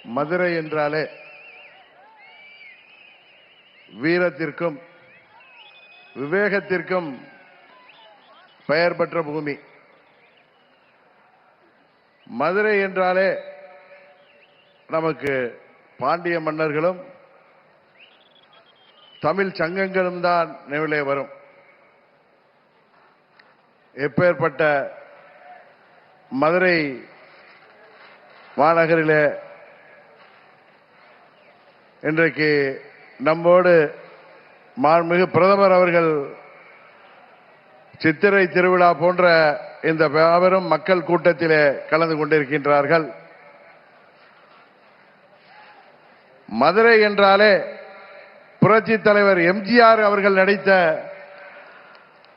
மதுரை என்றாலே வீரத்திற்கும் விவேகத்திற்கும் பெயர் பெற்ற பூமி. மதுரை என்றாலே நமக்கு பாண்டிய மன்னர்களும் தமிழ் சங்கங்களும் தான் நினைவிலே வரும். எப்பேற்பட்ட மதுரை மாநகரிலே இன்றைக்கு நம்மோடு மாண்புமிகு பிரதமர் அவர்கள் சித்திரை திருவிழா போன்ற இந்த மாபெரும் மக்கள் கூட்டத்திலே கலந்து கொண்டிருக்கின்றார்கள். மதுரை என்றாலே புரட்சி தலைவர் எம்ஜிஆர் அவர்கள் நடித்த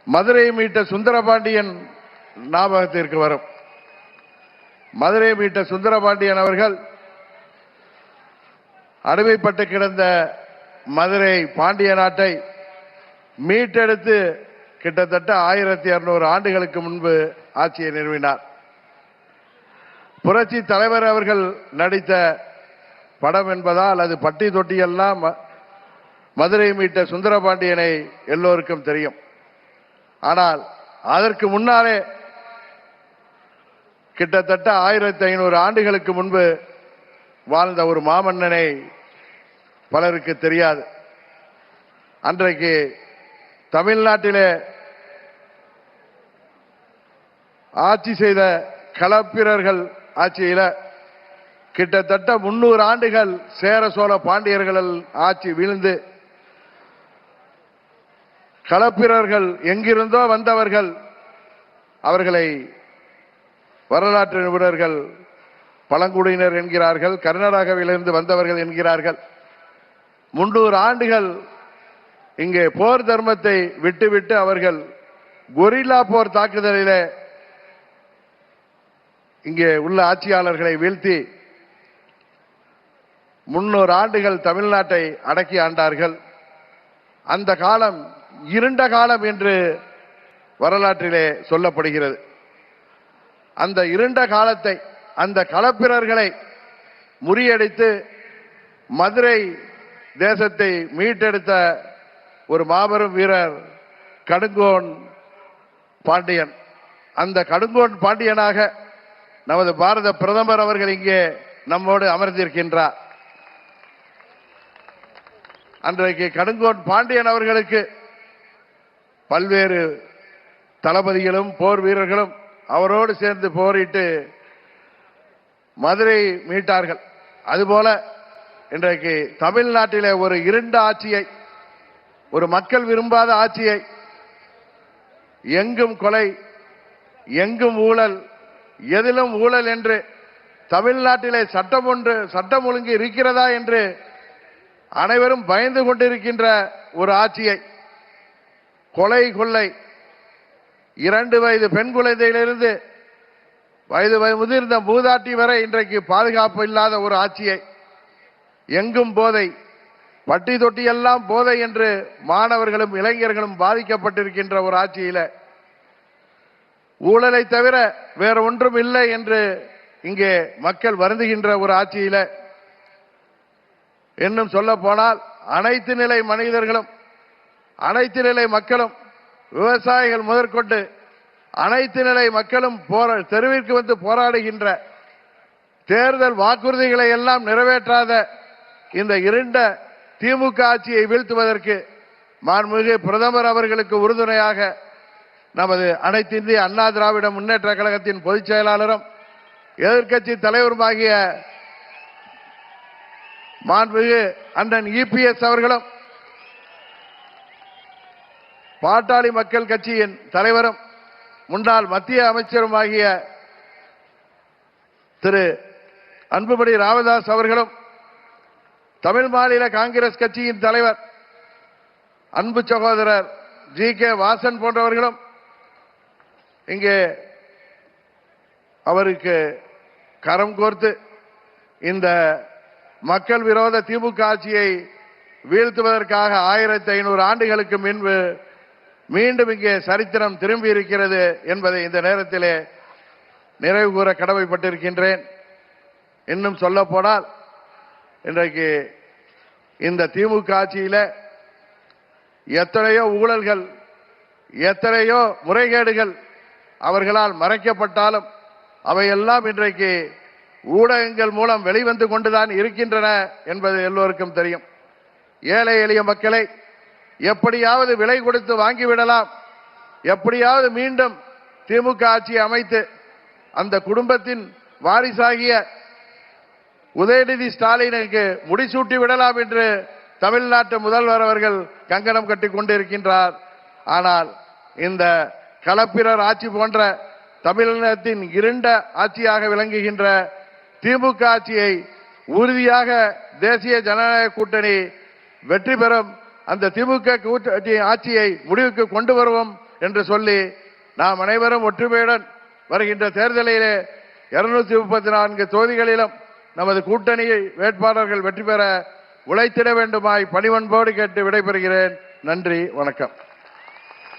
மதுரை மீட்ட சுந்தரபாண்டியன் ஞாபகத்திற்கு வரும். மதுரை மீட்ட சுந்தரபாண்டியன் அவர்கள் அடிமைப்பட்டு கிடந்த மதுரை பாண்டிய நாட்டை மீட்டெடுத்து கிட்டத்தட்ட 1200 ஆண்டுகளுக்கு முன்பு ஆட்சியை நிறுவினார். புரட்சி தலைவர் அவர்கள் நடித்த படம் என்பதால் அது பட்டி தொட்டியெல்லாம் மதுரை மீட்ட சுந்தரபாண்டியனை எல்லோருக்கும் தெரியும். ஆனால் அதற்கு முன்னாலே கிட்டத்தட்ட 1500 ஆண்டுகளுக்கு முன்பு வாழ்ந்த ஒரு மாமன்னனை பலருக்கு தெரியாது. அன்றைக்கு தமிழ்நாட்டிலே ஆட்சி செய்த களப்பிரர்கள் ஆட்சியில கிட்டத்தட்ட 300 ஆண்டுகள் சேர சோழ பாண்டியர்கள் ஆட்சி வீழ்ந்து களப்பிரர்கள் எங்கிருந்தோ வந்தவர்கள் அவர்களை வரலாற்று நிபுணர்கள் பழங்குடியினர் என்கிறார்கள், கர்நாடகாவிலிருந்து வந்தவர்கள் என்கிறார்கள். 300 ஆண்டுகள் இங்கே போர் தர்மத்தை விட்டுவிட்டு அவர்கள் கொரில்லா போர் தாக்குதலிலே இங்கே உள்ள ஆட்சியாளர்களை வீழ்த்தி 300 ஆண்டுகள் தமிழ்நாட்டை அடக்கி ஆண்டார்கள். அந்த காலம் இருண்ட காலம் என்று வரலாற்றிலே சொல்லப்படுகிறது. அந்த இருண்ட காலத்தை, அந்த களப்பிரர்களை முறியடித்து மதுரை தேசத்தை மீட்டெடுத்த ஒரு மாபெரும் வீரர் கடுங்கோன் பாண்டியன். அந்த கடுங்கோன் பாண்டியனாக நமது பாரத பிரதமர் அவர்கள் இங்கே நம்மோடு அமர்ந்திருக்கின்றார். அன்றைக்கு கடுங்கோன் பாண்டியன் அவர்களுக்கு பல்வேறு தளபதிகளும் போர் வீரர்களும் அவரோடு சேர்ந்து போரிட்டு மதுரை மீட்டார்கள். அதுபோல இன்றைக்கு தமிழ்நாட்டிலே ஒரு இருண்ட ஆட்சியை, ஒரு மக்கள் விரும்பாத ஆட்சியை, எங்கும் கொலை, எங்கும் ஊழல், எதிலும் ஊழல் என்று தமிழ்நாட்டிலே சட்டம் ஒழுங்கு இருக்கிறதா என்று அனைவரும் பயந்து கொண்டிருக்கின்ற ஒரு ஆட்சியை, கொலை கொள்ளை, 2 வயது பெண் குழந்தையிலிருந்து வயது முதிர்ந்த மூதாட்டி வரை இன்றைக்கு பாதுகாப்பு இல்லாத ஒரு ஆட்சியை, எங்கும் போதை, பட்டி தொட்டியெல்லாம் போதை என்று மாணவர்களும் இளைஞர்களும் பாதிக்கப்பட்டிருக்கின்ற ஒரு ஆட்சியில ஊழலை தவிர வேற ஒன்றும் இல்லை என்று இங்கே மக்கள் வருந்துகின்ற ஒரு ஆட்சியில, இன்னும் சொல்ல போனால் அனைத்து நிலை மனிதர்களும், அனைத்து நிலை மக்களும், விவசாயிகள் முதற்கொண்டு அனைத்து நிலை மக்களும் தெருவிற்கு வந்து போராடுகின்ற, தேர்தல் வாக்குறுதிகளை எல்லாம் நிறைவேற்றாத இந்த இருண்ட திமுக ஆட்சியை வீழ்த்துவதற்கு மாண்புமிகு பிரதமர் அவர்களுக்கு உறுதுணையாக நமது அனைத்து இந்திய அண்ணா திராவிட முன்னேற்ற கழகத்தின் பொதுச் செயலாளரும் எதிர்க்கட்சி தலைவருமாகிய மாண்புமிகு அண்ணன் இபிஎஸ் அவர்களும், பாட்டாளி மக்கள் கட்சியின் தலைவரும் முன்னாள் மத்திய அமைச்சருமாகிய திரு அன்புமணி ராமதாஸ் அவர்களும், தமிழ் மாநில காங்கிரஸ் கட்சியின் தலைவர் அன்பு சகோதரர் ஜி.கே. வாசன் போன்றவர்களும் இங்கே அவருக்கு கரம் கோர்த்து இந்த மக்கள் விரோத திமுக ஆட்சியை வீழ்த்துவதற்காக 1500 ஆண்டுகளுக்கு முன்பு மீண்டும் இங்கே சரித்திரம் திரும்பி இருக்கிறது என்பதை இந்த நேரத்திலே நிறைவு கூற கடமைப்பட்டிருக்கின்றேன். இன்னும் சொல்ல போனால் இன்றைக்கு இந்த திமுக ஆட்சியில எத்தனையோ ஊழல்கள், எத்தனையோ முறைகேடுகள் அவர்களால் மறைக்கப்பட்டாலும் அவையெல்லாம் இன்றைக்கு ஊடகங்கள் மூலம் வெளிவந்து கொண்டுதான் இருக்கின்றன என்பது எல்லோருக்கும் தெரியும். ஏழை எளிய மக்களை எப்படியாவது விலை கொடுத்து வாங்கிவிடலாம், எப்படியாவது மீண்டும் திமுக ஆட்சியை அமைத்து அந்த குடும்பத்தின் வாரிசாகிய உதயநிதி ஸ்டாலினுக்கு முடிசூட்டி விடலாம் என்று தமிழ்நாட்டு முதல்வர் அவர்கள் கங்கணம் கட்டிக் கொண்டிருக்கின்றார். ஆனால் இந்த களப்பிரர் ஆட்சி போன்ற தமிழகத்தின் இருண்ட ஆட்சியாக விளங்குகின்ற திமுக ஆட்சியை உறுதியாக தேசிய ஜனநாயக கூட்டணி வெற்றி பெறும், அந்த திமுக கூட்டணி ஆட்சியை முடிவுக்கு கொண்டு வருவோம் என்று சொல்லி நாம் அனைவரும் ஒற்றுமையுடன் வருகின்ற தேர்தலிலே 234 தொகுதிகளிலும் நமது கூட்டணி வேட்பாளர்கள் வெற்றி பெற உழைத்திட வேண்டுமாய் பணிவன்போடு கேட்டு விடைபெறுகிறேன். நன்றி, வணக்கம்.